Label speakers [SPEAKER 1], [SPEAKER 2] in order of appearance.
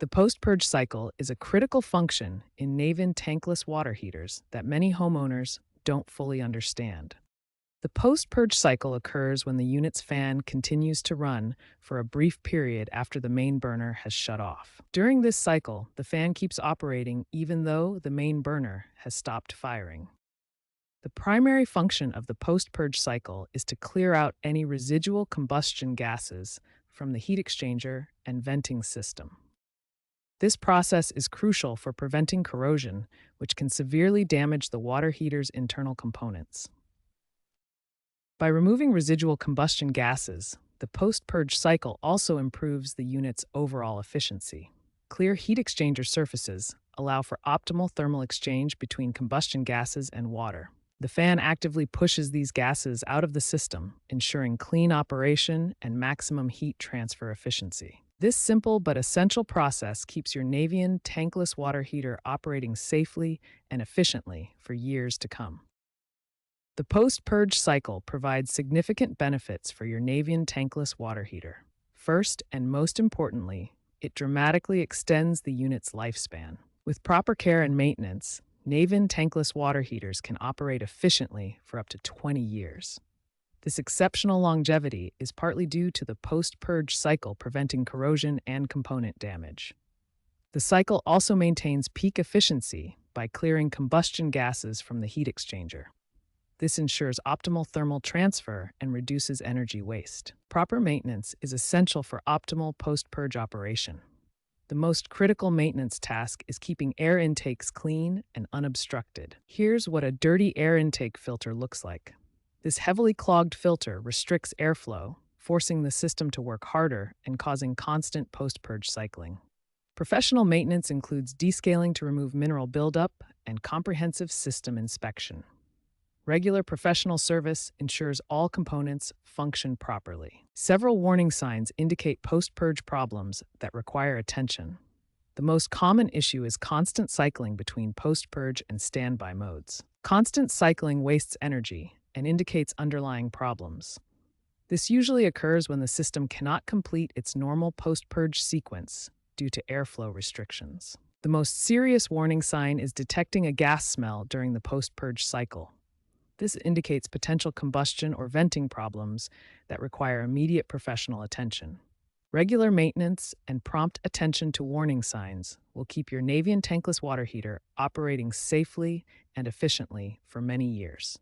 [SPEAKER 1] The post-purge cycle is a critical function in Navien Tankless water heaters that many homeowners don't fully understand. The post-purge cycle occurs when the unit's fan continues to run for a brief period after the main burner has shut off. During this cycle, the fan keeps operating even though the main burner has stopped firing. The primary function of the post-purge cycle is to clear out any residual combustion gases from the heat exchanger and venting system. This process is crucial for preventing corrosion, which can severely damage the water heater's internal components. By removing residual combustion gases, the post-purge cycle also improves the unit's overall efficiency. Clear heat exchanger surfaces allow for optimal thermal exchange between combustion gases and water. The fan actively pushes these gases out of the system, ensuring clean operation and maximum heat transfer efficiency. This simple but essential process keeps your Navien tankless water heater operating safely and efficiently for years to come. The post-purge cycle provides significant benefits for your Navien tankless water heater. First, and most importantly, it dramatically extends the unit's lifespan. With proper care and maintenance, Navien tankless water heaters can operate efficiently for up to 20 years. This exceptional longevity is partly due to the post-purge cycle preventing corrosion and component damage. The cycle also maintains peak efficiency by clearing combustion gases from the heat exchanger. This ensures optimal thermal transfer and reduces energy waste. Proper maintenance is essential for optimal post-purge operation. The most critical maintenance task is keeping air intakes clean and unobstructed. Here's what a dirty air intake filter looks like. This heavily clogged filter restricts airflow, forcing the system to work harder and causing constant post-purge cycling. Professional maintenance includes descaling to remove mineral buildup and comprehensive system inspection. Regular professional service ensures all components function properly. Several warning signs indicate post-purge problems that require attention. The most common issue is constant cycling between post-purge and standby modes. Constant cycling wastes energy and indicates underlying problems. This usually occurs when the system cannot complete its normal post-purge sequence due to airflow restrictions. The most serious warning sign is detecting a gas smell during the post-purge cycle. This indicates potential combustion or venting problems that require immediate professional attention. Regular maintenance and prompt attention to warning signs will keep your Navien tankless water heater operating safely and efficiently for many years.